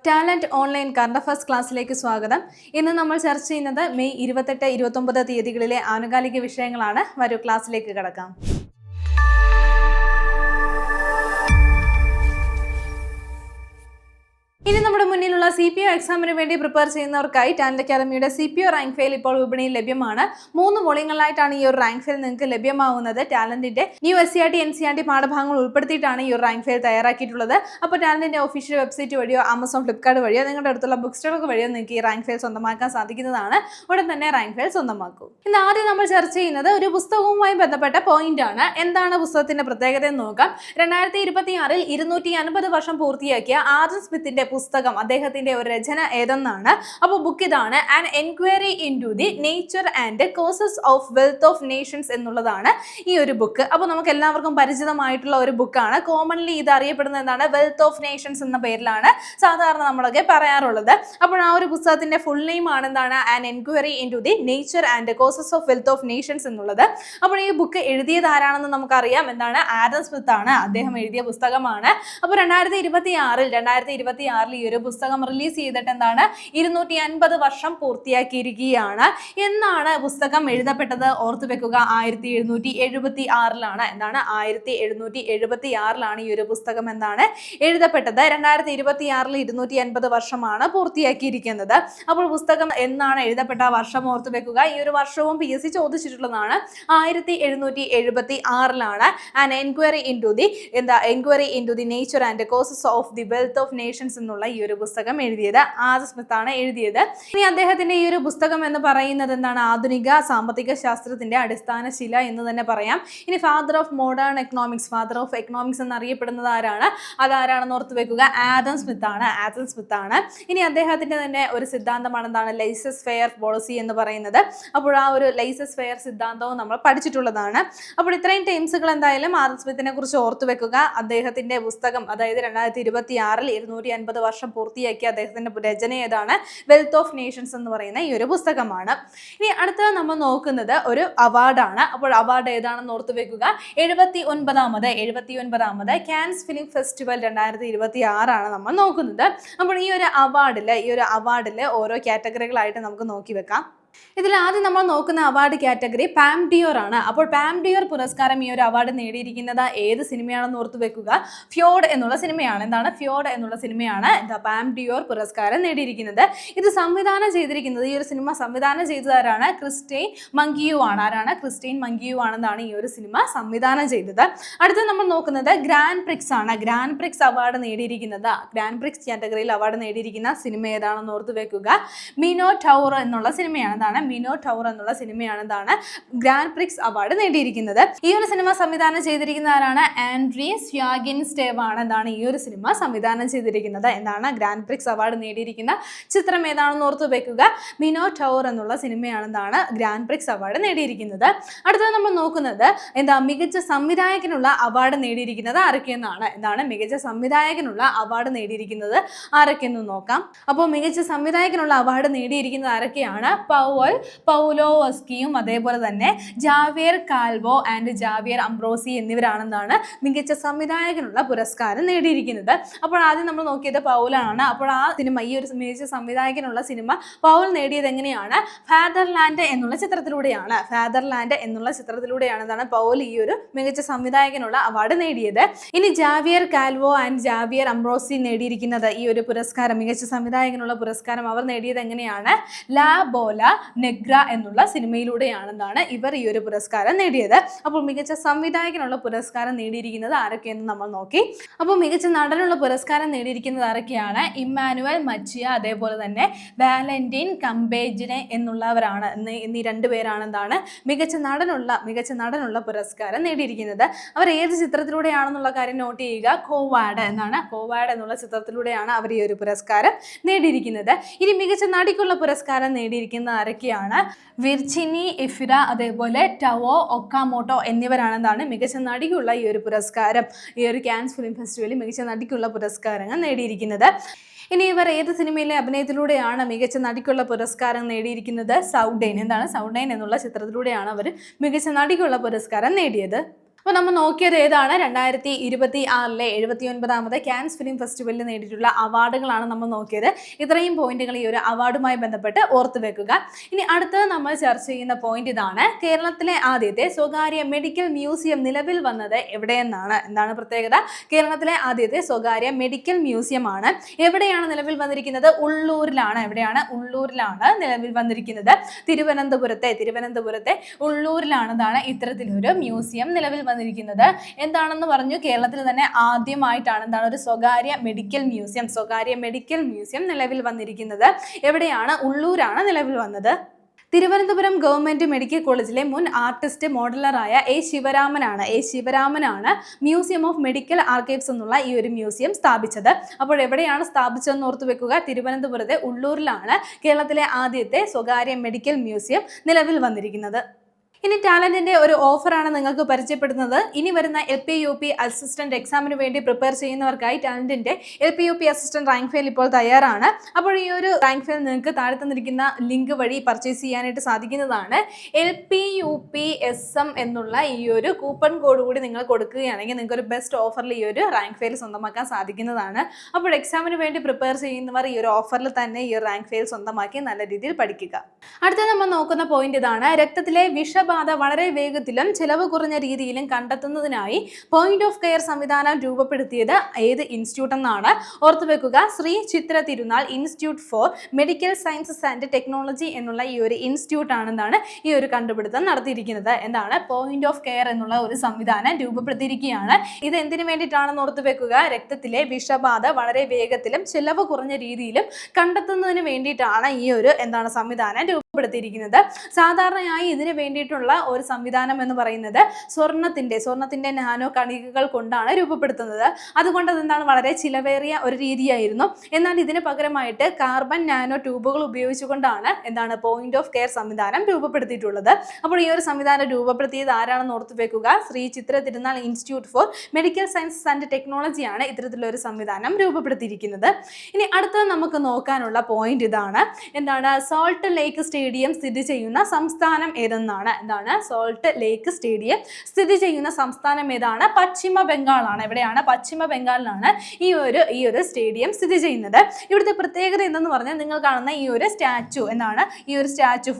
Talent online current affairs ക്ലാസ്സിലേക്ക് സ്വാഗതം. ഇന്ന് നമ്മൾ ചർച്ച ചെയ്യുന്നത് മെയ് 28, 29 തീയതികളിലെ ആനുകാലിക വിഷയങ്ങളാണ്. വരൂ ക്ലാസ്സിലേക്ക് കടക്കാം. ഇനി നമ്മുടെ മുന്നിലുള്ള CPO എക്സാമിന് വേണ്ടി പ്രിപ്പയർ ചെയ്യുന്നവർക്കായി ടാലന്റ് അക്കാദമിയുടെ CPO റാങ്ക് ഫെയിൽ ഇപ്പോൾ വിപണിയിൽ ലഭ്യമാണ്. 3 വോളിയങ്ങളായിട്ടാണ് ഈ ഒരു റാങ്ക് ഫെയിൽ നിങ്ങൾക്ക് ലഭ്യമാവുന്നത്. ടാലന്റിന്റെ ന്യൂ SCERT NCERT പാഠഭാഗങ്ങൾ ഉൾപ്പെടുത്തിയിട്ടാണ് ഈ ഒരു റാങ്ക് ഫെയിൽ തയ്യാറാക്കിയിട്ടുള്ളത്. അപ്പോൾ ടാലന്റിന്റെ ഒഫീഷ്യൽ വെബ്സൈറ്റ് വഴിയോ ആമസോൺ, ഫ്ലിപ്കാർട്ട് വഴിയോ നിങ്ങളുടെ അടുത്തുള്ള ബുക്ക് സ്റ്റോറുകൾ വഴിയോ നിങ്ങൾക്ക് ഈ റാങ്ക് ഫെയിൽ സ്വന്തമാക്കാൻ സാധിക്കുന്നതാണ്. ഉടൻ തന്നെ റാങ്ക് ഫെയിൽ സ്വന്തമാക്കൂ. ഇന്ന് ആദ്യം നമ്മൾ ചർച്ച ചെയ്യുന്നത് ഒരു പുസ്തകവുമായി ബന്ധപ്പെട്ട പോയിന്റ് ആണ്. എന്താണ് പുസ്തകത്തിന്റെ പ്രത്യേകത എന്ന് നോക്കാം. 2026 250 വർഷം പൂർത്തിയാക്കിയ ആദം സ്മിത്തിന്റെ പുസ്തകം, അദ്ദേഹത്തിന്റെ ഒരു രചന ഏതെന്നാണ്. അപ്പോൾ ബുക്ക് ഇതാണ്, an enquiry into the nature and causes of wealth of nations എന്നുള്ളതാണ് ഈ ഒരു ബുക്ക്. അപ്പോൾ നമുക്ക് എല്ലാവർക്കും പരിചിതമായിട്ടുള്ള ഒരു ബുക്കാണ്. കോമൺലി ഇത് അറിയപ്പെടുന്നത് എന്താണ്, വെൽത്ത് ഓഫ് നേഷൻസ് എന്ന പേരിലാണ് സാധാരണ നമ്മളൊക്കെ പറയാറുള്ളത്. അപ്പോൾ ആ ഒരു പുസ്തകത്തിന്റെ ഫുൾ നെയിം ആണ് എന്താണ്, an enquiry into the nature and causes of wealth of Nations എന്നുള്ളത്. അപ്പോൾ ഈ ബുക്ക് എഴുതിയത് ആരാണെന്ന് നമുക്കറിയാം, എന്താണ്, ആഡം സ്മിത്ത് ആണ്. അദ്ദേഹം എഴുതിയ പുസ്തകമാണ്. അപ്പോൾ 2026 ഈ ഒരു പുസ്തകം റിലീസ് ചെയ്തിട്ട് എന്താണ് 250 വർഷം പൂർത്തിയാക്കിയിരിക്കുകയാണ്. എന്നാണ് പുസ്തകം എഴുതപ്പെട്ടത് ഓർത്തു വെക്കുക, 1776 എന്താണ് 1776 ഈ ഒരു പുസ്തകം എന്താണ് എഴുതപ്പെട്ടത്. 2026 250 വർഷമാണ് പൂർത്തിയാക്കിയിരിക്കുന്നത്. അപ്പോൾ പുസ്തകം എന്നാണ് എഴുതപ്പെട്ട വർഷം ഓർത്തു വെക്കുക. ഈ ഒരു വർഷവും PSC ചോദിച്ചിട്ടുള്ളതാണ്. 1776 an enquiry into the nature and causes of the wealth of Nations എന്നുള്ള ഈ ഒരു പുസ്തകം എഴുതിയത് ആദം സ്മിത്ത് ആണ് എഴുതിയത്. ഇനി അദ്ദേഹത്തിന്റെ ഈ ഒരു പുസ്തകം എന്ന് പറയുന്നത് എന്താണ്, ആധുനിക സാമ്പത്തിക ശാസ്ത്രത്തിന്റെ അടിസ്ഥാന ശില എന്ന് തന്നെ പറയാം. ഇനി father of modern economics, father of economics എന്നറിയപ്പെടുന്നത് ആരാണ്, അതാരാണെന്ന് ഓർത്ത് വെക്കുക, ആദം സ്മിത്ത് ആണ്. ഇനി അദ്ദേഹത്തിന്റെ തന്നെ ഒരു സിദ്ധാന്തമാണ് എന്താണ്, ലൈസസ് ഫെയർ പോളിസി എന്ന് പറയുന്നത്. അപ്പോൾ ആ ഒരു ലൈസസ് ഫെയർ സിദ്ധാന്തവും നമ്മൾ പഠിച്ചിട്ടുള്ളതാണ്. അപ്പോൾ ഇത്രയും ടേംസുകൾ എന്തായാലും ആദം സ്മിത്തിനെ കുറിച്ച് ഓർത്തു വെക്കുക. അദ്ദേഹത്തിന്റെ പുസ്തകം, അതായത് 2026 250 വർഷം പൂർത്തിയാക്കിയ അദ്ദേഹത്തിന്റെ രചന ഏതാണ്, വെൽത്ത് ഓഫ് നേഷൻസ് എന്ന് പറയുന്ന ഈ ഒരു പുസ്തകമാണ്. ഇനി അടുത്തത് നമ്മൾ നോക്കുന്നത് ഒരു അവാർഡാണ്. അപ്പോൾ അവാർഡ് ഏതാണെന്ന് ഓർത്തു വെക്കുക, 79ാമത് കാൻസ് ഫിലിം ഫെസ്റ്റിവൽ 2026 ആണ് നമ്മൾ നോക്കുന്നത്. അപ്പോൾ ഈ ഒരു അവാർഡിൽ ഓരോ കാറ്റഗറികളായിട്ട് നമുക്ക് നോക്കി വെക്കാം. ഇതിൽ ആദ്യം നമ്മൾ നോക്കുന്ന അവാർഡ് കാറ്റഗറി പാം ഡിയോർ ആണ്. അപ്പോൾ പാം ഡിയോർ പുരസ്കാരം ഈ ഒരു അവാർഡ് നേടിയിരിക്കുന്നത് ഏത് സിനിമയാണെന്ന് ഓർത്തു വെക്കുക, ഫ്യോഡ് എന്നുള്ള സിനിമയാണ്. എന്താണ്, ഫ്യോഡ് എന്നുള്ള സിനിമയാണ് പാം ഡിയോർ പുരസ്കാരം നേടിയിരിക്കുന്നത്. ഇത് സംവിധാനം ചെയ്തിരിക്കുന്നത്, ഈ ഒരു സിനിമ സംവിധാനം ചെയ്തതാരാണ്, ക്രിസ്റ്റൈൻ മങ്കിയു ആണ്. ആരാണ്, ക്രിസ്റ്റൈൻ മങ്കിയു ആണെന്നാണ് ഈ ഒരു സിനിമ സംവിധാനം ചെയ്തത്. അടുത്ത നമ്മൾ നോക്കുന്നത് ഗ്രാൻഡ് പ്രിക്സ് ആണ്. ഗ്രാൻഡ് പ്രിക്സ് അവാർഡ് നേടിയിരിക്കുന്നത്, ഗ്രാൻഡ് പ്രിക്സ് കാറ്റഗറിയിൽ അവാർഡ് നേടിയിരിക്കുന്ന സിനിമ ഏതാണെന്ന് ഓർത്തു വെക്കുക, മിനോടൗർ എന്നുള്ള സിനിമയാണ്. മിനോടൗർ എന്നുള്ള സിനിമയാണ് ഗ്രാൻഡ് പ്രിക്സ് അവാർഡ് നേടിയിരിക്കുന്നത്. ഈ ഒരു സിനിമ സംവിധാനം ചെയ്തിരിക്കുന്ന ആരാണ്, ആൻഡ്രി സ്വാഗിൻസ്റ്റേവ് ആണ് ഈ ഒരു സിനിമ സംവിധാനം ചെയ്തിരിക്കുന്നത്. ഗ്രാൻഡ് പ്രിക്സ് അവാർഡ് നേടിയിരിക്കുന്ന ചിത്രം ഏതാണെന്ന് ഓർത്തു വെക്കുക, മിനോടൗർ എന്നുള്ള സിനിമയാണ് ഗ്രാൻഡ് പ്രിക്സ് അവാർഡ് നേടിയിരിക്കുന്നത്. അടുത്തത് നമ്മൾ നോക്കുന്നത് മികച്ച സംവിധായകനുള്ള അവാർഡ് നേടിയിരിക്കുന്നത് ആരൊക്കെയെന്നാണ്. മികച്ച സംവിധായകനുള്ള അവാർഡ് നേടിയിരിക്കുന്നത് ആരൊക്കെയെന്ന് നോക്കാം. അപ്പോൾ മികച്ച സംവിധായകനുള്ള അവാർഡ് നേടിയിരിക്കുന്നത് ആരൊക്കെയാണ്, പൗലോവസ്കിയും അതേപോലെ തന്നെ ജാവിയർ കാൽവോ ആൻഡ് ജാവിയർ അംബ്രോസി എന്നിവരാണെന്നാണ് മികച്ച സംവിധായകനുള്ള പുരസ്കാരം നേടിയിരിക്കുന്നത്. അപ്പോൾ ആദ്യം നമ്മൾ നോക്കിയത് പൗലാണ്. അപ്പോൾ ആ സിനിമ, ഈ ഒരു മികച്ച സംവിധായകനുള്ള സിനിമ പൗൽ നേടിയത് എങ്ങനെയാണ്, ഫാദർലാൻഡ് എന്നുള്ള ചിത്രത്തിലൂടെയാണ് പൗൽ ഈ ഒരു മികച്ച സംവിധായകനുള്ള അവാർഡ് നേടിയത്. ഇനി ജാവിയർ കാൽവോ ആൻഡ് ജാവിയർ അംബ്രോസി നേടിയിരിക്കുന്നത് ഈ ഒരു പുരസ്കാരം, മികച്ച സംവിധായകനുള്ള പുരസ്കാരം അവർ നേടിയത് എങ്ങനെയാണ്, ലാ ബോല നെഗ്ര എന്നുള്ള സിനിമയിലൂടെയാണ് ഇവർ ഈ ഒരു പുരസ്കാരം നേടിയത്. അപ്പോൾ മികച്ച സംവിധായകനുള്ള പുരസ്കാരം നേടിയിരിക്കുന്നത് ആരൊക്കെയെന്ന് നമ്മൾ നോക്കി. അപ്പോൾ മികച്ച നടനുള്ള പുരസ്കാരം നേടിയിരിക്കുന്നത് ആരൊക്കെയാണ്, ഇമ്മാനുവൽ മച്ചിയ അതേപോലെ തന്നെ വാലന്റൈൻ കംബേജിനെ എന്നുള്ളവരാണ്. എന്നീ രണ്ടുപേരാണ് മികച്ച നടനുള്ള പുരസ്കാരം നേടിയിരിക്കുന്നത്. അവർ ഏത് ചിത്രത്തിലൂടെയാണെന്നുള്ള കാര്യം നോട്ട് ചെയ്യുക, കോവാഡ് എന്നുള്ള ചിത്രത്തിലൂടെയാണ് അവർ ഈ ഒരു പുരസ്കാരം നേടിയിരിക്കുന്നത്. ഇനി മികച്ച നടിക്കുള്ള പുരസ്കാരം നേടിയിരിക്കുന്ന ആരൊക്കെയാണ്, വിർജിനി എഫിര അതേപോലെ ടവോ ഒക്കാമോട്ടോ എന്നിവരാണ് മികച്ച നടിക്കുള്ള ഈ ഒരു പുരസ്കാരം, ഈ ഒരു കാൻസ് ഫിലിം ഫെസ്റ്റിവലിൽ മികച്ച നടിക്കുള്ള പുരസ്കാരങ്ങൾ നേടിയിരിക്കുന്നത്. ഇനി ഇവർ ഏത് സിനിമയിലെ അഭിനയത്തിലൂടെയാണ് മികച്ച നടിക്കുള്ള പുരസ്കാരം നേടിയിരിക്കുന്നത്, സൗഡൈൻ എന്നുള്ള ചിത്രത്തിലൂടെയാണ് അവർ മികച്ച നടിക്കുള്ള പുരസ്കാരം നേടിയത്. അപ്പോൾ നമ്മൾ നോക്കിയത് ഏതാണ് 2026 79ാമത് കാൻസ് ഫിലിം ഫെസ്റ്റിവലിൽ നേടിയിട്ടുള്ള അവാർഡുകളാണ് നമ്മൾ നോക്കിയത്. ഇത്രയും പോയിന്റുകൾ ഈ ഒരു അവാർഡുമായി ബന്ധപ്പെട്ട് ഓർത്തു വെക്കുക. ഇനി അടുത്തത് നമ്മൾ ചർച്ച ചെയ്യുന്ന പോയിന്റ് ഇതാണ്. കേരളത്തിലെ ആദ്യത്തെ സ്വകാര്യ മെഡിക്കൽ മ്യൂസിയം നിലവിൽ വന്നത് എവിടെയെന്നാണ്. എന്താണ് പ്രത്യേകത? കേരളത്തിലെ ആദ്യത്തെ സ്വകാര്യ മെഡിക്കൽ മ്യൂസിയം ആണ്. എവിടെയാണ് നിലവിൽ വന്നിരിക്കുന്നത്? ഉള്ളൂരിലാണ്. എവിടെയാണ്? ഉള്ളൂരിലാണ് നിലവിൽ വന്നിരിക്കുന്നത്. തിരുവനന്തപുരത്തെ ഉള്ളൂരിലാണ് ഇത്തരത്തിലൊരു മ്യൂസിയം നിലവിൽ വന്നിരിക്കുന്നത്. എന്താണെന്ന് പറഞ്ഞു? കേരളത്തിൽ തന്നെ ആദ്യമായിട്ടാണ് ഒരു സ്വകാര്യ മെഡിക്കൽ മ്യൂസിയം നിലവിൽ വന്നിരിക്കുന്നത്. എവിടെയാണ്? ഉള്ളൂരാണ് നിലവിൽ വന്നത്. തിരുവനന്തപുരം ഗവൺമെന്റ് മെഡിക്കൽ കോളേജിലെ മുൻ ആർട്ടിസ്റ്റ് മോഡലറായ എ ശിവരാമനാണ് മ്യൂസിയം ഓഫ് മെഡിക്കൽ ആർക്കൈവ്സ് എന്നുള്ള ഈ ഒരു മ്യൂസിയം സ്ഥാപിച്ചത്. അപ്പോൾ എവിടെയാണ് സ്ഥാപിച്ചതെന്ന് ഓർത്തു വെക്കുക. തിരുവനന്തപുരത്തെ ഉള്ളൂരിലാണ് കേരളത്തിലെ ആദ്യത്തെ സ്വകാര്യ മെഡിക്കൽ മ്യൂസിയം നിലവിൽ വന്നിരിക്കുന്നത്. ഇനി ടാലന്റിന്റെ ഒരു ഓഫറാണ് നിങ്ങൾക്ക് പരിചയപ്പെടുന്നത്. ഇനി വരുന്ന LP-UP അസിസ്റ്റന്റ് എക്സാമിന് വേണ്ടി പ്രിപ്പയർ ചെയ്യുന്നവർക്കായി ടാലന്റിന്റെ LP-UP അസിസ്റ്റന്റ് റാങ്ക് ഫയൽ ഇപ്പോൾ തയ്യാറാണ്. അപ്പോൾ ഈ ഒരു റാങ്ക് ഫയൽ നിങ്ങൾക്ക് താഴെ തന്നിരിക്കുന്ന ലിങ്ക് വഴി പർച്ചേസ് ചെയ്യാനായിട്ട് സാധിക്കുന്നതാണ്. LP-UP SM എന്നുള്ള ഈ ഒരു കൂപ്പൺ കോഡ് കൂടി നിങ്ങൾ കൊടുക്കുകയാണെങ്കിൽ നിങ്ങൾക്ക് ഒരു ബെസ്റ്റ് ഓഫറിൽ ഈ ഒരു റാങ്ക് ഫയൽ സ്വന്തമാക്കാൻ സാധിക്കുന്നതാണ്. അപ്പോൾ എക്സാമിന് വേണ്ടി പ്രിപ്പയർ ചെയ്യുന്നവർ ഈ ഒരു ഓഫറിൽ തന്നെ ഈ റാങ്ക് ഫയൽ സ്വന്തമാക്കി നല്ല രീതിയിൽ പഠിക്കുക. അടുത്ത നമ്മൾ നോക്കുന്ന പോയിന്റ് ഇതാണ്. രക്തത്തിലെ വിഷബാധ വളരെ വേഗത്തിലും ചെലവ് കുറഞ്ഞ രീതിയിലും കണ്ടെത്തുന്നതിനായി പോയിന്റ് ഓഫ് കെയർ സംവിധാനം രൂപപ്പെടുത്തിയത് ഏത് ഇൻസ്റ്റിറ്റ്യൂട്ട് എന്നാണ്. ഓർത്തുവെക്കുക. Shri Chitra Thirunal institute for medical sciences and technology എന്നുള്ള ഈ ഒരു ഇൻസ്റ്റിറ്റ്യൂട്ട് ആണ് ഈ ഒരു കണ്ടുപിടുത്തം നടത്തിയിരിക്കുന്നത്. എന്താണ്? പോയിന്റ് ഓഫ് കെയർ എന്നുള്ള ഒരു സംവിധാനം രൂപപ്പെടുത്തിയിരിക്കുകയാണ്. ഇത് എന്തിനു വേണ്ടിയിട്ടാണെന്ന് ഓർത്തുവെക്കുക. രക്തത്തിലെ വിഷബാധ വളരെ വേഗത്തിലും ചെലവ് കുറഞ്ഞ രീതിയിലും കണ്ടെത്തുന്നതിന് വേണ്ടിയിട്ടാണ് ഈ ഒരു സംവിധാനം രൂപപ്പെടുത്തിയിരിക്കുന്നത്. സാധാരണയായി ഇതിന് വേണ്ടിയിട്ടുള്ള ഒരു സംവിധാനം എന്ന് പറയുന്നത് സ്വർണത്തിന്റെ നാനോ കണികകൾ കൊണ്ടാണ് രൂപപ്പെടുത്തുന്നത്. അതുകൊണ്ട് അതെന്താണ് വളരെ ചിലവേറിയ ഒരു രീതിയായിരുന്നു. എന്നാൽ ഇതിന് പകരമായിട്ട് കാർബൺ നാനോ ട്യൂബുകൾ ഉപയോഗിച്ചുകൊണ്ടാണ് പോയിന്റ് ഓഫ് കെയർ സംവിധാനം രൂപപ്പെടുത്തിയിട്ടുള്ളത്. അപ്പോൾ ഈ ഒരു സംവിധാനം രൂപപ്പെടുത്തിയത് ആരാണെന്ന് ഓർത്തു വെക്കുക. Sree Chitra Thirunal institute for medical sciences and ടെക്നോളജിയാണ് ഇത്തരത്തിലൊരു സംവിധാനം രൂപപ്പെടുത്തിയിരിക്കുന്നത്. ഇനി അടുത്തത് നമുക്ക് നോക്കാനുള്ള പോയിന്റ് ഇതാണ്. സോൾട്ട് ലേക്ക് സ്റ്റേഡിയം സ്ഥിതി ചെയ്യുന്ന സംസ്ഥാനം ഏതെന്നാണ്. സോൾട്ട് ലേക്ക് സ്റ്റേഡിയം സ്ഥിതി ചെയ്യുന്ന സംസ്ഥാനം ഏതാണ്? പശ്ചിമ ബംഗാളാണ്. എവിടെയാണ്? പശ്ചിമ ബംഗാളിലാണ് ഈ ഒരു സ്റ്റേഡിയം സ്ഥിതി ചെയ്യുന്നത്. ഇവിടുത്തെ പ്രത്യേകത എന്തെന്ന് പറഞ്ഞാൽ നിങ്ങൾ കാണുന്ന ഈ ഒരു സ്റ്റാച്ചു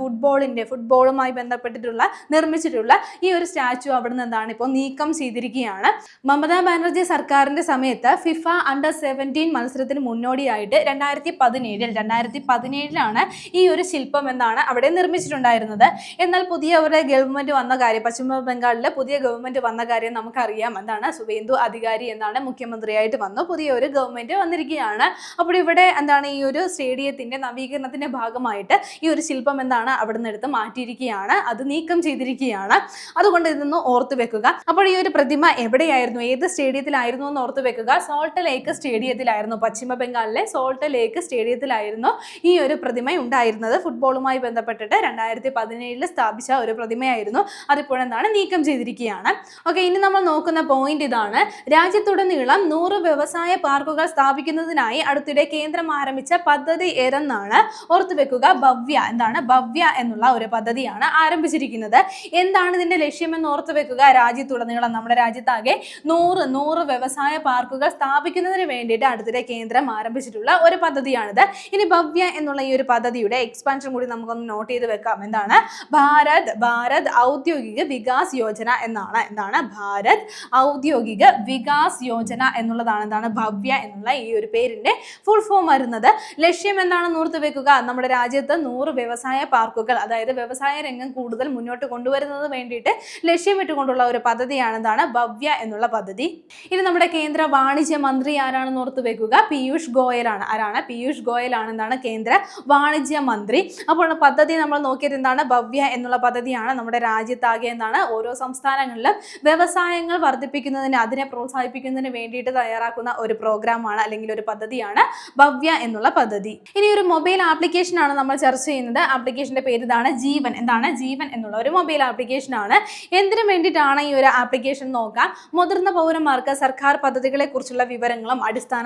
ഫുട്ബോളുമായി ബന്ധപ്പെട്ടിട്ടുള്ള നിർമ്മിച്ചിട്ടുള്ള ഈ ഒരു സ്റ്റാച്ചു അവിടെ നിന്ന് ഇപ്പോൾ നീക്കം ചെയ്തിരിക്കുകയാണ്. മമതാ ബാനർജി സർക്കാരിന്റെ സമയത്ത് ഫിഫ അണ്ടർ-17 മത്സരത്തിന് മുന്നോടിയായിട്ട് 2017 ഈ ഒരു ശില്പം അവിടെ നിർമ്മിച്ചിട്ടുണ്ടായിരുന്നത്. എന്നാൽ പുതിയ ഒരു ഗവൺമെന്റ് വന്ന കാര്യം, പശ്ചിമ ബംഗാളിലെ പുതിയ ഗവൺമെന്റ് വന്ന കാര്യം നമുക്കറിയാം. സുവേന്ദു അധികാരി മുഖ്യമന്ത്രിയായിട്ട് വന്നു. പുതിയ ഒരു ഗവൺമെന്റ് വന്നിരിക്കുകയാണ്. അപ്പോൾ ഇവിടെ ഈ ഒരു സ്റ്റേഡിയത്തിന്റെ നവീകരണത്തിന്റെ ഭാഗമായിട്ട് ഈ ഒരു ശില്പം അവിടെ നിന്ന് എടുത്ത് മാറ്റിയിരിക്കുകയാണ്. അത് നീക്കം ചെയ്തിരിക്കുകയാണ്. അതുകൊണ്ട് ഇതൊന്ന് ഓർത്തു വെക്കുക. അപ്പോൾ ഈ ഒരു പ്രതിമ എവിടെയായിരുന്നു, ഏത് സ്റ്റേഡിയത്തിലായിരുന്നു എന്ന് ഓർത്തു വെക്കുക. Salt Lake സ്റ്റേഡിയത്തിലായിരുന്നു. പശ്ചിമ ബംഗാളിലെ സോൾട്ട് ലേക്ക് സ്റ്റേഡിയത്തിലായിരുന്നു ഈ ഒരു പ്രതിമ ഉണ്ടായിരുന്നത്. ഫുട്ബോളുമായി ബന്ധപ്പെട്ടിട്ട് 2017 സ്ഥാപിച്ച ഒരു പ്രതിമയായിരുന്നു. അതിപ്പോൾ നീക്കം ചെയ്തിരിക്കുകയാണ്. ഓക്കെ, ഇനി നമ്മൾ നോക്കുന്ന പോയിന്റ് ഇതാണ്. രാജ്യത്തുടനീളം 100 വ്യവസായ പാർക്കുകൾ സ്ഥാപിക്കുന്നതിനായി അടുത്തിടെ കേന്ദ്രം ആരംഭിച്ച പദ്ധതി ഏതെന്നാണ്. ഓർത്തുവെക്കുക. ഭവ്യ എന്നുള്ള ഒരു പദ്ധതിയാണ് ആരംഭിച്ചിരിക്കുന്നത്. എന്താണ് ഇതിന്റെ ലക്ഷ്യമെന്ന് ഓർത്തുവെക്കുക. രാജ്യത്തുടനീളം നമ്മുടെ രാജ്യത്താകെ 100 വ്യവസായ പാർക്കുകൾ സ്ഥാപിക്കുന്നതിന് വേണ്ടിയിട്ട് അടുത്തിടെ കേന്ദ്രം ആരംഭിച്ചിട്ടുള്ള ഒരു പദ്ധതിയാണിത്. ഇനി ഭവ്യ എന്നുള്ള ഈ ഒരു പദ്ധതിയുടെ എക്സ്പാൻഷൻ കൂടി നമുക്കൊന്ന് നോട്ട് ചെയ്ത് വെക്കാം. ഭാരത് ഔദ്യോഗിക വികാസ് യോജന എന്നാണ്. ഭാരത് ഔദ്യോഗിക വികാസ് യോജന എന്നുള്ളതാണ് ഭവ്യ എന്നുള്ള ഈ ഒരു പേരിന്റെ ഫുൾ ഫോം വരുന്നത്. ലക്ഷ്യം എന്താണെന്ന് ഓർത്ത് വെക്കുക. നമ്മുടെ രാജ്യത്ത് 100 വ്യവസായ പാർക്കുകൾ, അതായത് വ്യവസായ രംഗം കൂടുതൽ മുന്നോട്ട് കൊണ്ടുവരുന്നതിന് വേണ്ടിയിട്ട് ലക്ഷ്യമിട്ടുകൊണ്ടുള്ള ഒരു പദ്ധതിയാണ് ഭവ്യ എന്നുള്ള പദ്ധതി. ഇനി നമ്മുടെ കേന്ദ്ര വാണിജ്യ മന്ത്രി ആരാണെന്ന് ഓർത്ത് വെക്കുക. പീയൂഷ് ഗോയലാണ്. പീയൂഷ് ഗോയലാണ് കേന്ദ്ര വാണിജ്യ മന്ത്രി. അപ്പോൾ പദ്ധതി നമ്മൾ നോക്കിയത് ഭവ്യ എന്നുള്ള പദ്ധതിയാണ് നമ്മുടെ രാജ്യത്താകെ ഓരോ സംസ്ഥാനങ്ങളിലും വ്യവസായങ്ങൾ വർദ്ധിപ്പിക്കുന്നതിന്, അതിനെ പ്രോത്സാഹിപ്പിക്കുന്നതിന് വേണ്ടിയിട്ട് തയ്യാറാക്കുന്ന ഒരു പ്രോഗ്രാമാണ് അല്ലെങ്കിൽ ഒരു പദ്ധതിയാണ് ഭവ്യ എന്നുള്ള പദ്ധതി. ഇനി ഒരു മൊബൈൽ ആപ്ലിക്കേഷൻ ആണ് നമ്മൾ ചർച്ച ചെയ്യുന്നത്. ആപ്ലിക്കേഷന്റെ പേര് ജീവൻ. ജീവൻ എന്നുള്ള ഒരു മൊബൈൽ ആപ്ലിക്കേഷൻ ആണ്. എന്തിനു വേണ്ടിയിട്ടാണ് ഈ ഒരു ആപ്ലിക്കേഷൻ നോക്കാം. മുതിർന്ന പൗരന്മാർക്ക് സർക്കാർ പദ്ധതികളെ കുറിച്ചുള്ള വിവരങ്ങളും അടിസ്ഥാന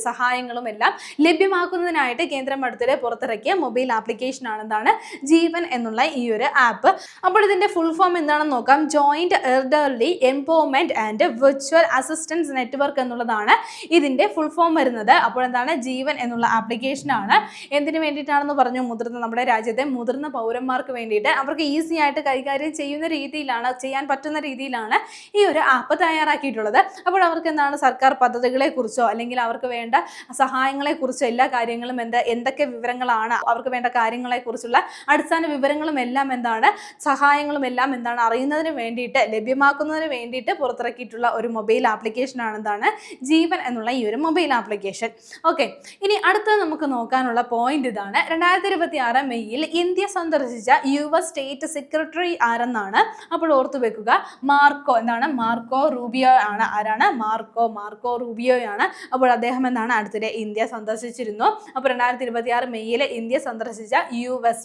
സഹായങ്ങളും എല്ലാം ലഭ്യമാക്കുന്നതിനായിട്ട് കേന്ദ്രം അടുത്തിടെ പുറത്തിറക്കിയ മൊബൈൽ ആപ്ലിക്കേഷൻ ആണ് ആണ് എന്താണ് ജീവൻ എന്നുള്ള ഈ ഒരു ആപ്പ്. അപ്പോൾ ഇതിന്റെ ഫുൾ ഫോം എന്താണെന്ന് നോക്കാം. Joint elderly empowerment and virtual assistance network എന്നുള്ളതാണ് ഇതിന്റെ ഫുൾ ഫോം വരുന്നത്. അപ്പോൾ എന്താണ് ജീവൻ എന്നുള്ള ആപ്ലിക്കേഷൻ ആണ്. എന്തിനു വേണ്ടിയിട്ടാണെന്ന് പറഞ്ഞു, നമ്മുടെ രാജ്യത്തെ മുതിർന്ന പൗരന്മാർക്ക് വേണ്ടിയിട്ട് അവർക്ക് ഈസി ആയിട്ട് കൈകാര്യം ചെയ്യുന്ന രീതിയിലാണ്, ചെയ്യാൻ പറ്റുന്ന രീതിയിലാണ് ഈ ഒരു ആപ്പ് തയ്യാറാക്കിയിട്ടുള്ളത്. അപ്പോൾ അവർക്ക് എന്താണ് സർക്കാർ പദ്ധതികളെ കുറിച്ചോ അല്ലെങ്കിൽ അവർക്ക് വേണ്ട സഹായങ്ങളെ കുറിച്ചോ എല്ലാ കാര്യങ്ങളും എന്തൊക്കെ വിവരങ്ങളാണ്, അവർക്ക് വേണ്ട കാര്യങ്ങളെ കുറിച്ചുള്ള അടിസ്ഥാന വിവരങ്ങളും എല്ലാം എന്താണ്, സഹായങ്ങളും എല്ലാം എന്താണ് അറിയുന്നതിന് വേണ്ടിയിട്ട്, ലഭ്യമാക്കുന്നതിന് വേണ്ടിയിട്ട് പുറത്തിറക്കിയിട്ടുള്ള ഒരു മൊബൈൽ ആപ്ലിക്കേഷൻ ആണ് എന്താണ് ജീവൻ എന്നുള്ള ഈ ഒരു മൊബൈൽ ആപ്ലിക്കേഷൻ. ഓക്കെ, ഇനി അടുത്ത നമുക്ക് നോക്കാനുള്ള പോയിന്റ് ഇതാണ്. 2026 മെയ്യിൽ ഇന്ത്യ സന്ദർശിച്ച US സ്റ്റേറ്റ് സെക്രട്ടറി ആരെന്നാണ്. അപ്പോൾ ഓർത്തു വെക്കുക, മാർക്കോ റൂബിയോ ആണ്. ആരാണ്? മാർക്കോ റൂബിയോ ആണ്. അപ്പോൾ അദ്ദേഹം എന്താണ് അടുത്തിടെ ഇന്ത്യ സന്ദർശിച്ചിരുന്നു. അപ്പോൾ 2026 മെയ്യിൽ ഇന്ത്യ സന്ദർശിച്ച US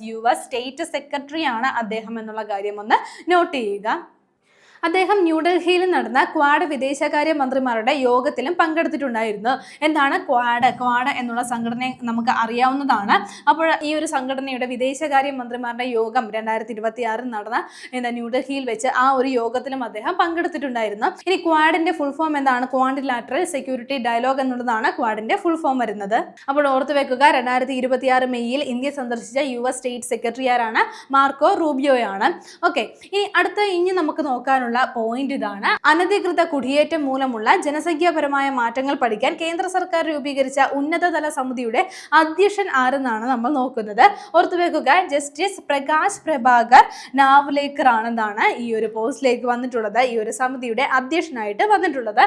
സ്റ്റേറ്റ് സെക്രട്ടറി ആണ് അദ്ദേഹം എന്നുള്ള കാര്യം ഒന്ന് നോട്ട് ചെയ്യുക. അദ്ദേഹം ന്യൂഡൽഹിയിൽ നടന്ന ക്വാഡ് വിദേശകാര്യ മന്ത്രിമാരുടെ യോഗത്തിലും പങ്കെടുത്തിട്ടുണ്ടായിരുന്നു. എന്താണ് ക്വാഡ് എന്നുള്ള സംഘടന നമുക്ക് അറിയാവുന്നതാണ്. അപ്പോൾ ഈ ഒരു സംഘടനയുടെ വിദേശകാര്യ മന്ത്രിമാരുടെ യോഗം 2026 നടന്ന ന്യൂഡൽഹിയിൽ വെച്ച് ആ ഒരു യോഗത്തിലും അദ്ദേഹം പങ്കെടുത്തിട്ടുണ്ടായിരുന്നു. ഇനി ക്വാഡിന്റെ ഫുൾ ഫോം എന്താണ്? ക്വാഡ്രിലാറ്ററൽ സെക്യൂരിറ്റി ഡയലോഗ് എന്നുള്ളതാണ് ക്വാഡിന്റെ ഫുൾ ഫോം വരുന്നത്. അപ്പോൾ ഓർത്തു വെക്കുക, 2026 മെയ്യിൽ ഇന്ത്യ സന്ദർശിച്ച US സ്റ്റേറ്റ് സെക്രട്ടറി ആരാണ്? മാർക്കോ റൂബിയോയാണ്. ഓക്കെ, ഇനി നമുക്ക് നോക്കാനുള്ള പോയിന്റ് ഇതാണ്. അനധികൃത കുടിയേറ്റം മൂലമുള്ള ജനസംഖ്യാപരമായ മാറ്റങ്ങൾ പഠിക്കാൻ കേന്ദ്ര സർക്കാർ രൂപീകരിച്ച ഉന്നതതല സമിതിയുടെ അധ്യക്ഷൻ ആരെന്നാണ് നമ്മൾ നോക്കുന്നത്. ഓർത്തുവെക്കുക, ജസ്റ്റിസ് പ്രകാശ് പ്രഭാകർ നാവ്ലേക്കർ ആണെന്നാണ് ഈ ഒരു പോസ്റ്റിലേക്ക് വന്നിട്ടുള്ളത്, ഈ ഒരു സമിതിയുടെ അധ്യക്ഷനായിട്ട് വന്നിട്ടുള്ളത്.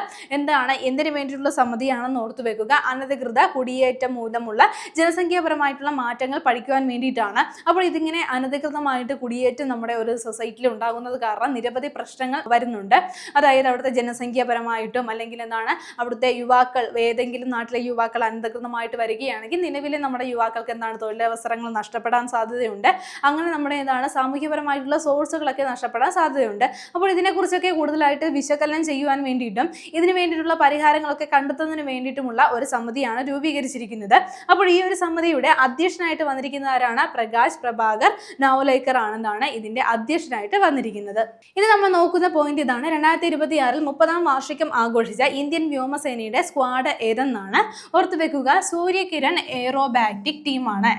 എന്തിനു വേണ്ടിയിട്ടുള്ള സമിതിയാണെന്ന് ഓർത്തുവെക്കുക, അനധികൃത കുടിയേറ്റം മൂലമുള്ള ജനസംഖ്യാപരമായിട്ടുള്ള മാറ്റങ്ങൾ പഠിക്കുവാൻ വേണ്ടിയിട്ടാണ്. അപ്പോൾ ഇതിങ്ങനെ അനധികൃതമായിട്ട് കുടിയേറ്റം നമ്മുടെ ഒരു സൊസൈറ്റിയിൽ ഉണ്ടാകുന്നത് കാരണം നിരവധി പ്രശ്നങ്ങൾ വരുന്നുണ്ട്. അതായത് അവിടുത്തെ ജനസംഖ്യാപരമായിട്ടും അല്ലെങ്കിൽ അവിടുത്തെ യുവാക്കൾ, ഏതെങ്കിലും നാട്ടിലെ യുവാക്കൾ അനധികൃതമായിട്ട് വരികയാണെങ്കിൽ നിലവിലെ നമ്മുടെ യുവാക്കൾക്ക് തൊഴിലവസരങ്ങൾ നഷ്ടപ്പെടാൻ സാധ്യതയുണ്ട്. അങ്ങനെ നമ്മുടെ സാമൂഹ്യപരമായിട്ടുള്ള സോഴ്സുകളൊക്കെ നഷ്ടപ്പെടാൻ സാധ്യതയുണ്ട്. അപ്പോൾ ഇതിനെക്കുറിച്ചൊക്കെ കൂടുതലായിട്ട് വിശകലനം ചെയ്യുവാൻ വേണ്ടിയിട്ടും ഇതിനു വേണ്ടിയിട്ടുള്ള പരിഹാരങ്ങളൊക്കെ കണ്ടെത്തുന്നതിന് വേണ്ടിയിട്ടുമുള്ള ഒരു സമിതിയാണ് രൂപീകരിച്ചിരിക്കുന്നത്. അപ്പോൾ ഈ ഒരു സമിതിയുടെ അധ്യക്ഷനായിട്ട് വന്നിരിക്കുന്ന ആരാണ്? പ്രകാശ് പ്രഭാകർ നാവ്ലേക്കർ ആണെന്നാണ് ഇതിന്റെ അധ്യക്ഷനായിട്ട് വന്നിരിക്കുന്നത്. ഇനി നമ്മൾ നോക്കുന്ന പോയിന്റ് ഇതാണ്. 2026 30ാം വാർഷികം ആഘോഷിച്ച ഇന്ത്യൻ വ്യോമസേനയുടെ സ്ക്വാഡ് ഏതെന്നാണ്. ഓർത്തുവെക്കുക, സൂര്യകിരൺ എയ്റോബാറ്റിക് ടീമാണ്.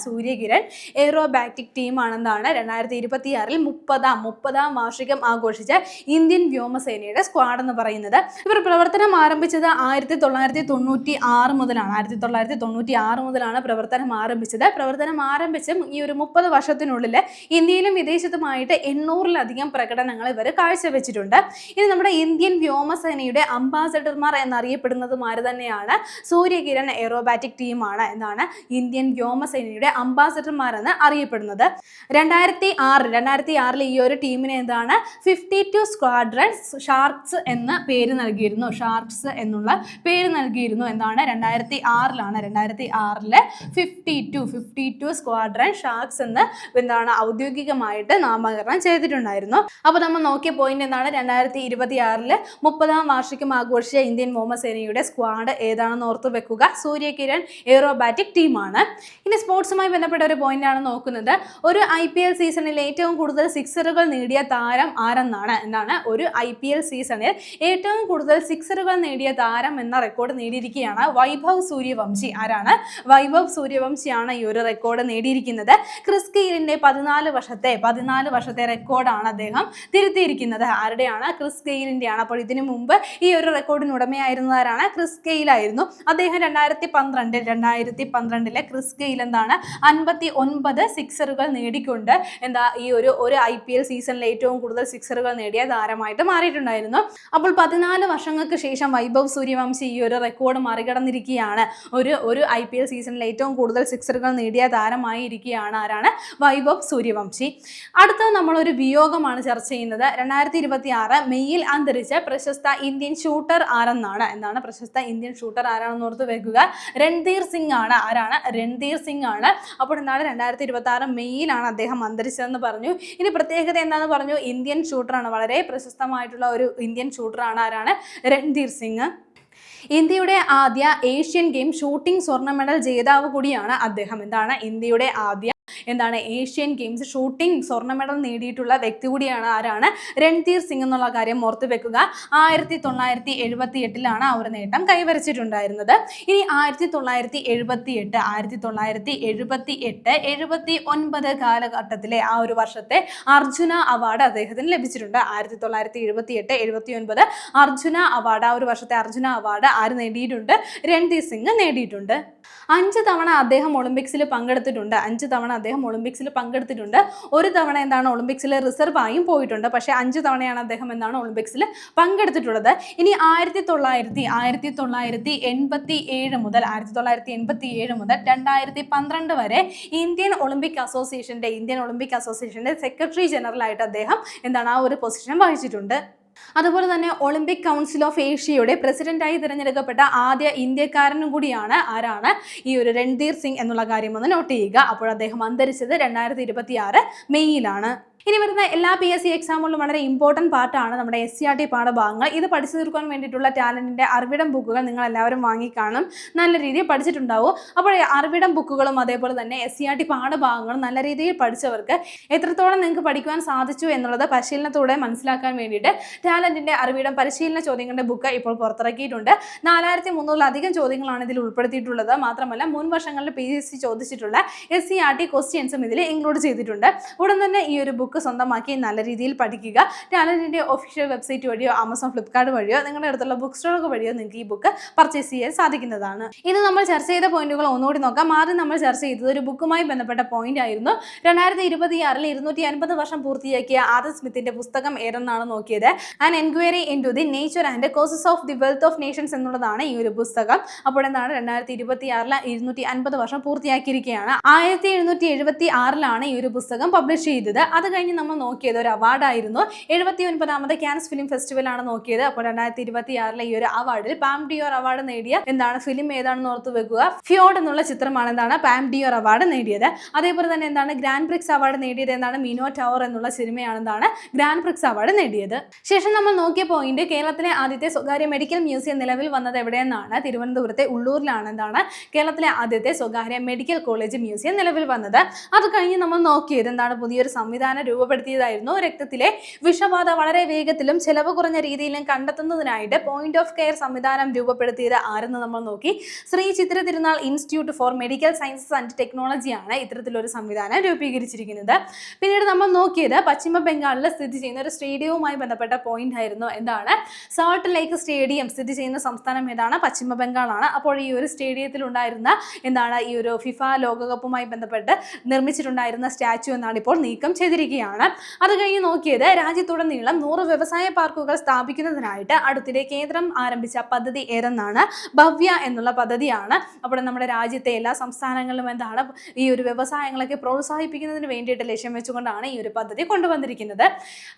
സൂര്യകിരൺ എയ്റോബാറ്റിക് ടീം ആണെന്നാണ് 2026 30ാം വാർഷികം ആഘോഷിച്ച ഇന്ത്യൻ വ്യോമസേനയുടെ സ്ക്വാഡ് എന്ന് പറയുന്നത്. ഇവർ പ്രവർത്തനം ആരംഭിച്ചത് 1996 മുതലാണ്. 1996 മുതലാണ് പ്രവർത്തനം ആരംഭിച്ചത്. പ്രവർത്തനം ആരംഭിച്ചും ഈ ഒരു 30 വർഷത്തിനുള്ളിൽ ഇന്ത്യയിലും വിദേശത്തുമായിട്ട് 800-ലധികം പ്രകടനങ്ങൾ ഇവർ കാഴ്ചവെച്ചിട്ടുണ്ട്. ഇനി നമ്മുടെ ഇന്ത്യൻ വ്യോമസേനയുടെ അംബാസഡർമാർ എന്നറിയപ്പെടുന്നതുമാർ തന്നെയാണ് സൂര്യകിരൺ എയ്റോബാറ്റിക് ടീമാണ്. ഇന്ത്യൻ വ്യോമസേനയുടെ അംബാസഡർമാർ എന്ന് അറിയപ്പെടുന്നത്. 2006 ഈ ഒരു ടീമിന് 52 സ്ക്വാഡ്രൺ ഷാർക്സ് എന്ന പേര് നൽകിയിരുന്നു. ഷാർക്സ് എന്നുള്ള പേര് നൽകിയിരുന്നു. 2006 52 സ്ക്വാഡ്രൺ ഷാർക്സ് എന്ന് ഔദ്യോഗികമായിട്ട് നാമകരണം ചെയ്തിട്ടുണ്ടായിരുന്നു. അപ്പോൾ നമ്മൾ നോക്കിയ പോയിന്റ് 2026 30ാം വാർഷികം ആഘോഷിച്ച ഇന്ത്യൻ വ്യോമസേനയുടെ സ്ക്വാഡ് ഏതാണെന്ന് ഓർത്തു വെക്കുക, സൂര്യകിരൺ എയ്റോബാറ്റിക് ടീമാണ്. ഇനി സ്പോർട്സുമായി ബന്ധപ്പെട്ട ഒരു പോയിന്റ് ആണ് നോക്കുന്നത്. ഒരു IPL സീസണിൽ ഏറ്റവും കൂടുതൽ സിക്സറുകൾ നേടിയ താരം ആരെന്നാണ്. ഒരു IPL സീസണിൽ ഏറ്റവും കൂടുതൽ സിക്സറുകൾ നേടിയ താരം എന്ന റെക്കോർഡ് നേടിയിരിക്കുകയാണ് വൈഭവ് സൂര്യവംശി. ആരാണ്? വൈഭവ് സൂര്യവംശിയാണ് ഈ ഒരു റെക്കോർഡ് നേടിയിരിക്കുന്നത്. ക്രിസ് ഗെയിലിന്റെ 14 വർഷത്തെ റെക്കോർഡാണ് അദ്ദേഹം തിരുത്തിയിരിക്കുന്നത്. ആരുടെയാണ്? ക്രിസ് ഗെയിലിന്റെയാണ്. അപ്പോൾ ഇതിനു മുമ്പ് ഈ ഒരു റെക്കോർഡിന് ഉടമയായിരുന്നവരാണ് ക്രിസ് ഗെയിൽ ആയിരുന്നു. അദ്ദേഹം 2012 ക്രിസ് ഗെയിൽ 59 സിക്സറുകൾ നേടിക്കൊണ്ട് ഈ ഒരു IPL സീസണിൽ ഏറ്റവും കൂടുതൽ സിക്സറുകൾ നേടിയ താരമായിട്ട് മാറിയിട്ടുണ്ടായിരുന്നു. അപ്പോൾ 14 വർഷങ്ങൾക്ക് ശേഷം വൈഭവ് സൂര്യവംശി ഈ ഒരു റെക്കോർഡ് മറികടന്നിരിക്കുകയാണ്. ഒരു IPL സീസണിൽ ഏറ്റവും കൂടുതൽ സിക്സറുകൾ നേടിയ താരമായി ഇരിക്കുകയാണ്. ആരാണ്? വൈഭവ് സൂര്യവംശി. അടുത്തത് നമ്മളൊരു വിയോഗമാണ് ചർച്ച ചെയ്യുന്നത്. 2026 മെയ്യിൽ അന്തരിച്ച പ്രശസ്ത ഇന്ത്യൻ ഷൂട്ടർ ആരെന്നാണ്. പ്രശസ്ത ഇന്ത്യൻ ഷൂട്ടർ ആരാണെന്ന് ഓർത്ത് വെക്കുക, രൺധീർ സിംഗ് ആണ്. ആരാണ്? രൺധീർ സിംഗ് ആണ്. അപ്പോൾ 2026 മെയ്യിലാണ് അദ്ദേഹം അന്തരിച്ചതെന്ന് പറഞ്ഞു. ഇനി പ്രത്യേകത എന്താണെന്ന് പറഞ്ഞു, ഇന്ത്യൻ ഷൂട്ടറാണ്, വളരെ പ്രശസ്തമായിട്ടുള്ള ഒരു ഇന്ത്യൻ ഷൂട്ടറാണ്. ആരാണ്? രൺധീർ സിംഗ്. ഇന്ത്യയുടെ ആദ്യ ഏഷ്യൻ ഗെയിം ഷൂട്ടിംഗ് സ്വർണ്ണ മെഡൽ ജേതാവ് കൂടിയാണ് അദ്ദേഹം. ഇന്ത്യയുടെ ആദ്യ എന്താണ് ഏഷ്യൻ ഗെയിംസ് ഷൂട്ടിംഗ് സ്വർണ്ണ മെഡൽ നേടിയിട്ടുള്ള വ്യക്തി കൂടിയാണ് ആരാണ് രൺധീർ സിംഗ് എന്നുള്ള കാര്യം ഓർത്ത് വെക്കുക. 1978 ആ ഒരു നേട്ടം കൈവരിച്ചിട്ടുണ്ടായിരുന്നത്. ഇനി 1978 കാലഘട്ടത്തിലെ ആ ഒരു വർഷത്തെ അർജുന അവാർഡ് അദ്ദേഹത്തിന് ലഭിച്ചിട്ടുണ്ട്. 1978-79 അർജുന അവാർഡ്, ആ ഒരു വർഷത്തെ അർജുന അവാർഡ് ആര് നേടിയിട്ടുണ്ട്? രൺധീർ സിംഗ് നേടിയിട്ടുണ്ട്. 5 തവണ അദ്ദേഹം ഒളിമ്പിക്സിൽ പങ്കെടുത്തിട്ടുണ്ട്. 5 തവണ അദ്ദേഹം ഒളിമ്പിക്സിൽ പങ്കെടുത്തിട്ടുണ്ട്. ഒരു തവണ എന്താണ് ഒളിമ്പിക്സിൽ റിസർവ് ആയും പോയിട്ടുണ്ട്. പക്ഷേ 5 തവണയാണ് അദ്ദേഹം എന്താണ് ഒളിമ്പിക്സിൽ പങ്കെടുത്തിട്ടുള്ളത്. ഇനി 1987 മുതൽ 2012 വരെ ഇന്ത്യൻ ഒളിമ്പിക് അസോസിയേഷന്റെ സെക്രട്ടറി ജനറൽ ആയിട്ട് അദ്ദേഹം എന്താണ് ആ ഒരു പൊസിഷൻ വഹിച്ചിട്ടുണ്ട്. അതുപോലെ തന്നെ ഒളിമ്പിക് കൗൺസിൽ ഓഫ് ഏഷ്യയുടെ പ്രസിഡന്റായി തിരഞ്ഞെടുക്കപ്പെട്ട ആദ്യ ഇന്ത്യക്കാരനും കൂടിയാണ് ആരാണ് ഈ ഒരു രൺധീർ സിംഗ് എന്നുള്ള കാര്യം ഒന്ന് നോട്ട് ചെയ്യുക. അപ്പോൾ അദ്ദേഹം അന്തരിച്ചത് 2026 മെയ്യിലാണ്. ഇനി വരുന്ന എല്ലാ PSC എക്സാമുകളിലും വളരെ ഇമ്പോർട്ടൻറ്റ് പാർട്ടാണ് നമ്മുടെ SCERT പാഠഭാഗങ്ങൾ. ഇത് പഠിച്ചു തീർക്കാൻ വേണ്ടിയിട്ടുള്ള ടാലന്റിന്റെ അറിവിടം ബുക്കുകൾ നിങ്ങൾ എല്ലാവരും വാങ്ങിക്കാണും, നല്ല രീതിയിൽ പഠിച്ചിട്ടുണ്ടാവും. അപ്പോൾ അറിവിടം ബുക്കുകളും അതേപോലെ തന്നെ SCERT പാഠഭാഗങ്ങളും നല്ല രീതിയിൽ പഠിച്ചവർക്ക് എത്രത്തോളം നിങ്ങൾക്ക് പഠിക്കുവാൻ സാധിച്ചു എന്നുള്ളത് പരിശീലനത്തോടെ മനസ്സിലാക്കാൻ വേണ്ടിയിട്ട് ടാലന്റിന്റെ അറിവിടം പരിശീലന ചോദ്യങ്ങളുടെ ബുക്ക് ഇപ്പോൾ പുറത്തിറക്കിയിട്ടുണ്ട്. 4300-ലധികം ചോദ്യങ്ങളാണ് ഇതിൽ ഉൾപ്പെടുത്തിയിട്ടുള്ളത്. മാത്രമല്ല മുൻ വർഷങ്ങളിൽ PSC ചോദിച്ചിട്ടുള്ള SCERT ക്വസ്റ്റ്യൻസും ഇതിൽ ഇൻക്ലൂഡ് ചെയ്തിട്ടുണ്ട്. ഉടൻ തന്നെ ഈ ഒരു ബുക്ക് സ്വന്തമാക്കി നല്ല രീതിയിൽ പഠിക്കുക. ടാലന്റിന്റെ ഒഫീഷ്യൽ വെബ്സൈറ്റ് വഴിയോ ആമസോൺ, ഫ്ലിപ്കാർട്ട് വഴിയോ നിങ്ങളുടെ അടുത്തുള്ള ബുക്ക് സ്റ്റോറുകൾ വഴിയോ നിങ്ങൾക്ക് ഈ ബുക്ക് പർച്ചേസ് ചെയ്യാൻ സാധിക്കുന്നതാണ്. ഇത് നമ്മൾ ചർച്ച ചെയ്ത പോയിന്റുകൾ ഒന്നുകൂടി നോക്കാം. ആദ്യം നമ്മൾ ചർച്ച ചെയ്തത് ഒരു ബുക്കുമായി ബന്ധപ്പെട്ട പോയിന്റ് ആയിരുന്നു. 2026 250 വർഷം പൂർത്തിയാക്കിയ ആദം സ്മിത്തിന്റെ പുസ്തകം ഏതെന്നാണ് നോക്കിയത്. An enquiry into the nature and causes of the wealth of nations എന്നുള്ളതാണ് ഈ ഒരു പുസ്തകം. അപ്പോൾ എന്താണ് 2026 250 വർഷം പൂർത്തിയാക്കിയിരിക്കുകയാണ്. 1776 ഈ ഒരു പുസ്തകം പബ്ലിഷ് ചെയ്തത്. അത് കഴിഞ്ഞ് നമ്മൾ നോക്കിയത് ഒരു അവാർഡായിരുന്നു. 79ാമത് കാൻസ് ഫിലിം ഫെസ്റ്റിവൽ ആണ് നോക്കിയത്. അപ്പോൾ 2026 ഈ ഒരു അവാർഡിൽ പാം ഡിയോർ അവാർഡ് നേടിയ എന്താണ് ഫിലിം ഏതാണെന്ന് ഓർത്ത് വെക്കുക. ഫ്യോഡ് എന്നുള്ള ചിത്രമാണ് എന്താണ് പാം ഡിയോർ അവാർഡ് നേടിയത്. അതേപോലെ തന്നെ എന്താണ് ഗ്രാൻഡ് പ്രിക്സ് അവാർഡ് നേടിയത് എന്താണ് മിനോ ടവർ എന്നുള്ള സിനിമയാണ് എന്താണ് ഗ്രാൻഡ് പ്രിക്സ് അവാർഡ് നേടിയത്. ശേഷം നമ്മൾ നോക്കിയ പോയിന്റ് കേരളത്തിലെ ആദ്യത്തെ സ്വകാര്യ മെഡിക്കൽ മ്യൂസിയം നിലവിൽ വന്നത് എവിടെയെന്നാണ്. തിരുവനന്തപുരത്തെ ഉള്ളൂരിലാണ് എന്താണ് കേരളത്തിലെ ആദ്യത്തെ സ്വകാര്യ മെഡിക്കൽ കോളേജ് മ്യൂസിയം നിലവിൽ വന്നത്. അത് കഴിഞ്ഞ് നമ്മൾ നോക്കിയത് എന്താണ് പുതിയൊരു സംവിധാനം രൂപപ്പെടുത്തിയതായിരുന്നു. രക്തത്തിലെ വിഷബാധ വളരെ വേഗത്തിലും ചെലവ് കുറഞ്ഞ രീതിയിലും കണ്ടെത്തുന്നതിനായിട്ട് പോയിന്റ് ഓഫ് കെയർ സംവിധാനം രൂപപ്പെടുത്തിയത് ആരെന്ന് നമ്മൾ നോക്കി. Sree Chitra Thirunal institute for medical sciences and ടെക്നോളജിയാണ് ഇത്തരത്തിലൊരു സംവിധാനം രൂപീകരിച്ചിരിക്കുന്നത്. പിന്നീട് നമ്മൾ നോക്കിയത് പശ്ചിമ ബംഗാളിൽ സ്ഥിതി ചെയ്യുന്ന ഒരു സ്റ്റേഡിയവുമായി ബന്ധപ്പെട്ട പോയിന്റ് ആയിരുന്നു. എന്താണ് സാൾട്ട് ലേക്ക് സ്റ്റേഡിയം സ്ഥിതി ചെയ്യുന്ന സംസ്ഥാനം ഏതാണ്? പശ്ചിമ ബംഗാളാണ്. അപ്പോൾ ഈ ഒരു സ്റ്റേഡിയത്തിൽ ഉണ്ടായിരുന്ന എന്താണ് ഈ ഒരു ഫിഫ ലോകകപ്പുമായി ബന്ധപ്പെട്ട് നിർമ്മിച്ചിട്ടുണ്ടായിരുന്ന സ്റ്റാച്യു എന്നാണ് ഇപ്പോൾ നീക്കം ചെയ്തിരിക്കുകയാണ്. അത് കഴിഞ്ഞ് നോക്കിയത് രാജ്യത്തുടനീളം 100 വ്യവസായ പാർക്കുകൾ സ്ഥാപിക്കുന്നതിനായിട്ട് അടുത്തിടെ കേന്ദ്രം ആരംഭിച്ച പദ്ധതി ഏതെന്നാണ്? ഭവ്യ എന്നുള്ള പദ്ധതിയാണ്. അപ്പോൾ നമ്മുടെ രാജ്യത്തെ എല്ലാ സംസ്ഥാനങ്ങളിലും എന്താണ് ഈ ഒരു വ്യവസായങ്ങളൊക്കെ പ്രോത്സാഹിപ്പിക്കുന്നതിന് വേണ്ടിയിട്ട് ലക്ഷ്യം വെച്ചുകൊണ്ടാണ് ഈ ഒരു പദ്ധതി കൊണ്ടുവന്നിരിക്കുന്നത്.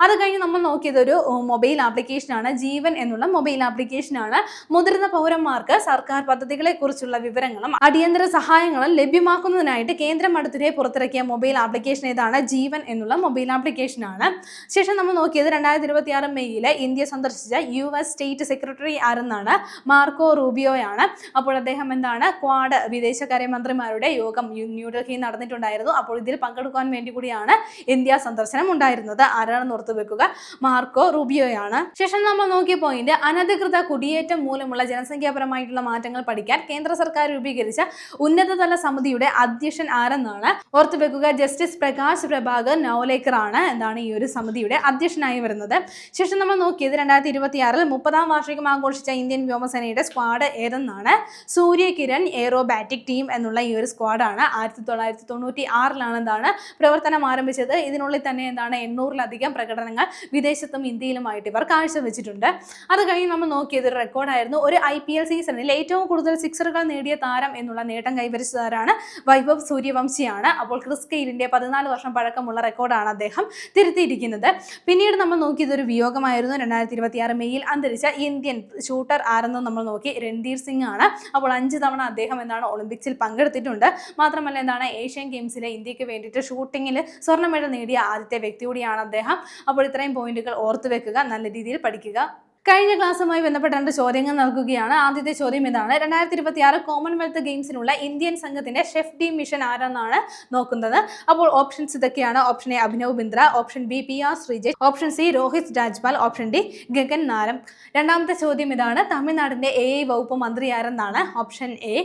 അത് കഴിഞ്ഞ് നമ്മൾ നോക്കിയത് ഒരു മൊബൈൽ ആപ്ലിക്കേഷനാണ്. ജീവൻ എന്നുള്ള മൊബൈൽ ആപ്ലിക്കേഷനാണ്. മുതിർന്ന പൗരന്മാർക്ക് സർക്കാർ പദ്ധതികളെ കുറിച്ചുള്ള വിവരങ്ങളും അടിയന്തര സഹായങ്ങളും ലഭ്യമാക്കുന്നതിനായിട്ട് കേന്ദ്രം അടുത്തിടെ പുറത്തിറക്കിയ മൊബൈൽ ആപ്ലിക്കേഷൻ ഏതാണ്? ജീവൻ എന്നുള്ള മൊബൈൽ ആപ്ലിക്കേഷനാണ്. ശേഷം നമ്മൾ നോക്കിയത് 2026 മെയ്യിൽ ഇന്ത്യ സന്ദർശിച്ച US സ്റ്റേറ്റ് സെക്രട്ടറി ആരെന്നാണ്? മാർക്കോ റൂബിയോയാണ്. അപ്പോൾ അദ്ദേഹം എന്താണ് ക്വാഡ് വിദേശകാര്യമന്ത്രിമാരുടെ യോഗം ന്യൂഡൽഹിയിൽ നടന്നിട്ടുണ്ടായിരുന്നു. അപ്പോൾ ഇതിൽ പങ്കെടുക്കാൻ വേണ്ടി കൂടിയാണ് ഇന്ത്യ സന്ദർശനം ഉണ്ടായിരുന്നത്. ആരാണെന്ന് ഓർത്തു വെക്കുക, മാർക്കോ റൂബിയോയാണ്. ശേഷം നമ്മൾ നോക്കിയ പോയിന്റ് അനധികൃത കുടിയേറ്റം മൂലമുള്ള ജനസംഖ്യാപരമായിട്ടുള്ള മാറ്റങ്ങൾ പഠിക്കാൻ കേന്ദ്ര സർക്കാർ രൂപീകരിച്ച ഉന്നതതല സമിതിയുടെ അധ്യക്ഷൻ ആരെന്നാണ്? ഓർത്തു വെക്കുക, ജസ്റ്റിസ് പ്രകാശ് പ്രഭാകർ നവലേക്കർ ആണ് എന്താണ് ഈ ഒരു സമിതിയുടെ അധ്യക്ഷനായി വരുന്നത്. ശേഷം നമ്മൾ നോക്കിയത് 2026 30ാം വാർഷികം ആഘോഷിച്ച ഇന്ത്യൻ വ്യോമസേനയുടെ സ്ക്വാഡ് ഏതെന്നാണ്? സൂര്യകിരൺ എയറോബാറ്റിക് ടീം എന്നുള്ള ഈ ഒരു സ്ക്വാഡാണ് 1996 എന്താണ് പ്രവർത്തനം ആരംഭിച്ചത്. ഇതിനുള്ളിൽ തന്നെ എന്താണ് 800-ലധികം പ്രകടനങ്ങൾ വിദേശത്തും ഇന്ത്യയിലുമായിട്ട് ഇവർ കാഴ്ചവെച്ചിട്ടുണ്ട്. അത് കഴിഞ്ഞ് നമ്മൾ നോക്കിയത് ഒരു റെക്കോർഡായിരുന്നു. ഒരു IPL സീസണിൽ ഏറ്റവും കൂടുതൽ സിക്സറുകൾ നേടിയ താരം എന്നുള്ള നേട്ടം കൈവരിച്ചതാരാണ്? വൈഭവ് സൂര്യവംശിയാണ്. അപ്പോൾ ക്രിസ് ഗെയിലിന്റെ 14 വർഷം പഴക്കമുള്ള റെക്കോർഡാണ് അദ്ദേഹം തിരുത്തിയിരിക്കുന്നത്. പിന്നീട് നമ്മൾ നോക്കിയത് ഒരു വിയോഗമായിരുന്നു. 2026 മെയ്യിൽ അന്തരിച്ച ഇന്ത്യൻ ഷൂട്ടർ ആരെന്ന് നമ്മൾ നോക്കി. രൺധീർ സിംഗ് ആണ്. അപ്പോൾ 5 തവണ അദ്ദേഹം എന്താണ് ഒളിമ്പിക്സിൽ പങ്കെടുത്തിട്ടുണ്ട്. മാത്രമല്ല എന്താണ് ഏഷ്യൻ ഗെയിംസിലെ ഇന്ത്യക്ക് വേണ്ടിയിട്ട് ഷൂട്ടിങ്ങിൽ സ്വർണ്ണ മെഡൽ നേടിയ ആദ്യത്തെ വ്യക്തി കൂടിയാണ് അദ്ദേഹം. അപ്പോൾ ഇത്രയും പോയിന്റുകൾ ഓർത്തു വെക്കുക, നല്ല രീതിയിൽ പഠിക്കുക. കഴിഞ്ഞ ക്ലാസ്സുമായി ബന്ധപ്പെട്ട 2 ചോദ്യങ്ങൾ നൽകുകയാണ്. ആദ്യത്തെ ചോദ്യം ഇതാണ്: 2026 കോമൺവെൽത്ത് ഗെയിംസിനുള്ള ഇന്ത്യൻ സംഘത്തിന്റെ ഷെഫ് ടീം മിഷൻ ആരെന്നാണ് നോക്കുന്നത്. അപ്പോൾ ഓപ്ഷൻസ് ഇതൊക്കെയാണ്. Option A Abhinav Bindra, option B PR Sreejesh, option C Rohit Rajpal, option D Gagan Narang. രണ്ടാമത്തെ ചോദ്യം ഇതാണ്: തമിഴ്നാടിന്റെ AI വകുപ്പ് മന്ത്രി ആരെന്നാണ്. Option A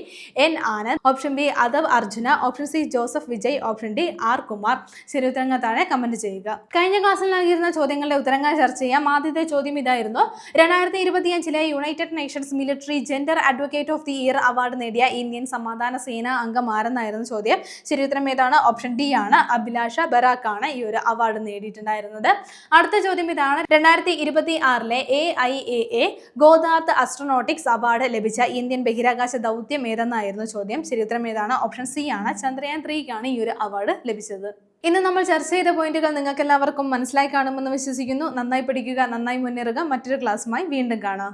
N Anand, option B Aadhav Arjuna, option C Joseph Vijay, option D R Kumar. ശരി ഉത്തരങ്ങൾ താഴെ കമന്റ് ചെയ്യുക. കഴിഞ്ഞ ക്ലാസ്സിൽ നൽകിയിരുന്ന ചോദ്യങ്ങളുടെ ഉത്തരങ്ങൾ ചർച്ച ചെയ്യാം. ആദ്യത്തെ ചോദ്യം ഇതായിരുന്നു: 2025 United Nations military gender advocate of the year award നേടിയ ഇന്ത്യൻ സമാധാന സേനാ അംഗം ആരെന്നായിരുന്നു ചോദ്യം. ശരിയുത്തരം ഏതാണ്? ഓപ്ഷൻ ഡി ആണ്. അഭിലാഷ ബറാക്ക് ആണ് ഈ ഒരു അവാർഡ് നേടിയിട്ടുണ്ടായിരുന്നത്. അടുത്ത ചോദ്യം ഇതാണ്: 2026 AIAA ഗോദാർത്ത് അസ്ട്രോനോട്ടിക്സ് അവാർഡ് ലഭിച്ച ഇന്ത്യൻ ബഹിരാകാശ ദൗത്യം ഏതെന്നായിരുന്നു ചോദ്യം. ശരിയുത്തരം ഏതാണ്? ഓപ്ഷൻ സി ആണ്. ചന്ദ്രയാൻ 3ക്കാണ് ഈ ഒരു അവാർഡ് ലഭിച്ചത്. ഇന്ന് നമ്മൾ ചർച്ച ചെയ്ത പോയിന്റുകൾ നിങ്ങൾക്ക് എല്ലാവർക്കും മനസ്സിലായി കാണുമെന്ന് വിശ്വസിക്കുന്നു. നന്നായി പഠിക്കുക, നന്നായി മുന്നേറുക. മറ്റൊരു ക്ലാസ്സുമായി വീണ്ടും കാണാം.